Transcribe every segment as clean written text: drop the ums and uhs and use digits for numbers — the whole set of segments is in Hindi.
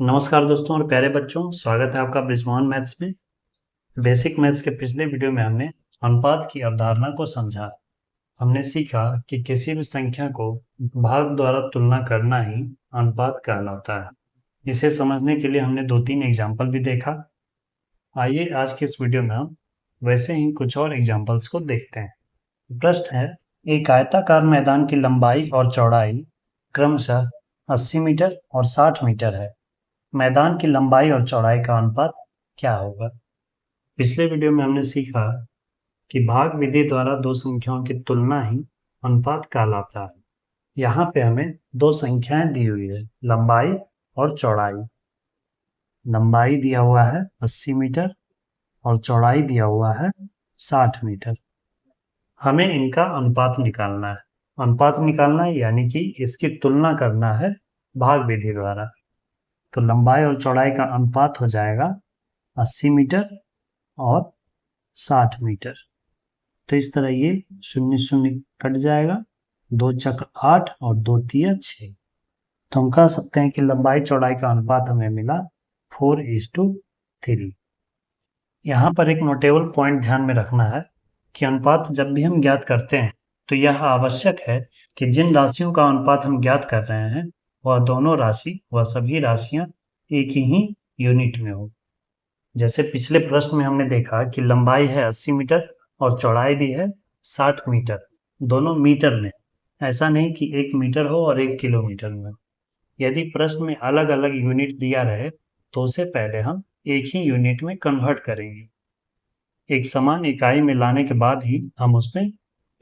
नमस्कार दोस्तों और प्यारे बच्चों, स्वागत है आपका ब्रिजमोहन मैथ्स में। बेसिक मैथ्स के पिछले वीडियो में हमने अनुपात की अवधारणा को समझा। हमने सीखा कि किसी भी संख्या को भाग द्वारा तुलना करना ही अनुपात कहलाता है। इसे समझने के लिए हमने 2-3 एग्जाम्पल भी देखा। आइए आज के इस वीडियो में हम वैसे ही कुछ और एग्जाम्पल्स को देखते हैं। प्रश्न है, एक आयताकार मैदान की लंबाई और चौड़ाई क्रमशः 80 मीटर और 60 मीटर है। मैदान की लंबाई और चौड़ाई का अनुपात क्या होगा? पिछले वीडियो में हमने सीखा कि भाग विधि द्वारा दो संख्याओं की तुलना ही अनुपात कहलाता है। यहाँ पे हमें दो संख्याएं दी हुई है, लंबाई और चौड़ाई। लंबाई दिया हुआ है 80 मीटर और चौड़ाई दिया हुआ है 60 मीटर। हमें इनका अनुपात निकालना है। अनुपात निकालना है यानी कि इसकी तुलना करना है भाग विधि द्वारा। तो लंबाई और चौड़ाई का अनुपात हो जाएगा 80 मीटर और 60 मीटर। तो इस तरह ये 0 0 कट जाएगा, 2 चक 8 और 2 तिया 6। तो हम कह सकते हैं कि लंबाई चौड़ाई का अनुपात हमें मिला 4:3। यहाँ पर एक नोटेबल पॉइंट ध्यान में रखना है कि अनुपात जब भी हम ज्ञात करते हैं तो यह आवश्यक है कि जिन राशियों का अनुपात हम ज्ञात कर रहे हैं वह दोनों राशि व सभी राशियां एक ही यूनिट में हो। जैसे पिछले प्रश्न में हमने देखा कि लंबाई है 80 मीटर और चौड़ाई भी है 60 मीटर, दोनों मीटर में। ऐसा नहीं कि 1 मीटर हो और 1 किलोमीटर में। यदि प्रश्न में अलग अलग यूनिट दिया रहे तो उसे पहले हम एक ही यूनिट में कन्वर्ट करेंगे। एक समान इकाई में लाने के बाद ही हम उसमें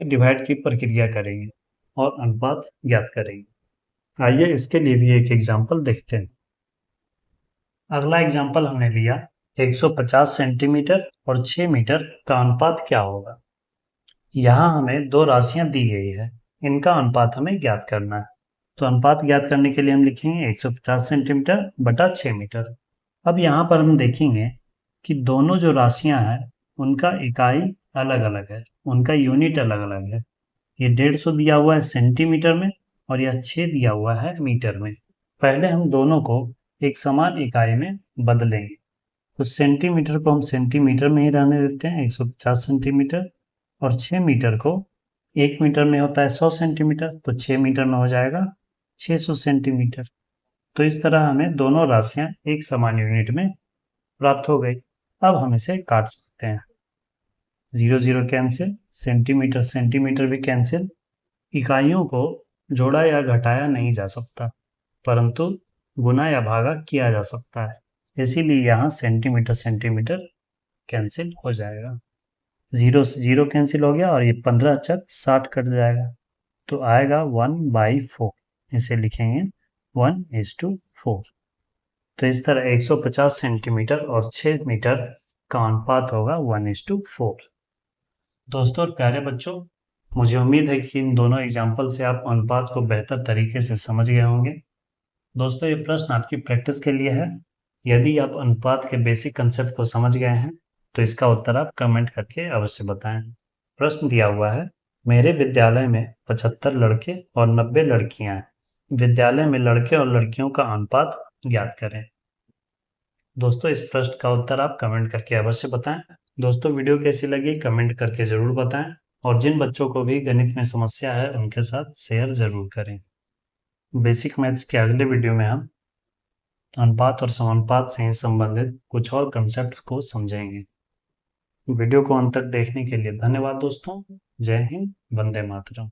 डिवाइड की प्रक्रिया करेंगे और अनुपात ज्ञात करेंगे। आइए इसके लिए भी एक एग्जाम्पल देखते हैं। अगला एग्जाम्पल हमने लिया 150 सेंटीमीटर और 6 मीटर का अनुपात क्या होगा। यहाँ हमें दो राशियां दी गई है, इनका अनुपात हमें ज्ञात करना है। तो अनुपात ज्ञात करने के लिए हम लिखेंगे 150 सेंटीमीटर बटा 6 मीटर। अब यहाँ पर हम देखेंगे कि दोनों जो राशियां हैं उनका इकाई अलग अलग है, उनका यूनिट अलग अलग है। ये 150 दिया हुआ है सेंटीमीटर में और यह 6 दिया हुआ है मीटर में। पहले हम दोनों को एक समान इकाई में बदलेंगे। तो सेंटीमीटर को हम सेंटीमीटर में ही रहने देते हैं, 150 सेंटीमीटर, और 6 मीटर को 1 मीटर में होता है 100 सेंटीमीटर, तो 6 मीटर में हो जाएगा 600 सेंटीमीटर। तो इस तरह हमें दोनों राशियां एक समान यूनिट में प्राप्त हो गई। अब हम इसे काट सकते हैं। 0 0 कैंसिल, सेंटीमीटर सेंटीमीटर भी कैंसिल। इकाइयों को जोड़ा या घटाया नहीं जा सकता, परंतु गुना या भागा किया जा सकता है। इसीलिए यहाँ सेंटीमीटर सेंटीमीटर कैंसिल हो जाएगा। 0 से 0 कैंसिल हो गया और ये 15 चक 60 कट जाएगा, तो आएगा 1/4। इसे लिखेंगे 1:4। तो इस तरह 150 सेंटीमीटर और 6 मीटर का अनुपात होगा 1:4। दोस्तों और प्यारे बच्चों, मुझे उम्मीद है कि इन दोनों एग्जाम्पल से आप अनुपात को बेहतर तरीके से समझ गए होंगे। दोस्तों, ये प्रश्न आपकी प्रैक्टिस के लिए है। यदि आप अनुपात के बेसिक कंसेप्ट को समझ गए हैं तो इसका उत्तर आप कमेंट करके अवश्य बताएं। प्रश्न दिया हुआ है, मेरे विद्यालय में 75 लड़के और 90 लड़कियां हैं। विद्यालय में लड़के और लड़कियों का अनुपात ज्ञात करें। दोस्तों, इस प्रश्न का उत्तर आप कमेंट करके अवश्य बताएं। दोस्तों, वीडियो कैसी लगी कमेंट करके ज़रूर बताएं और जिन बच्चों को भी गणित में समस्या है उनके साथ शेयर ज़रूर करें। बेसिक मैथ्स के अगले वीडियो में हम अनुपात और समानुपात से संबंधित कुछ और कंसेप्ट को समझेंगे। वीडियो को अंत तक देखने के लिए धन्यवाद दोस्तों। जय हिंद, वंदे मातरम।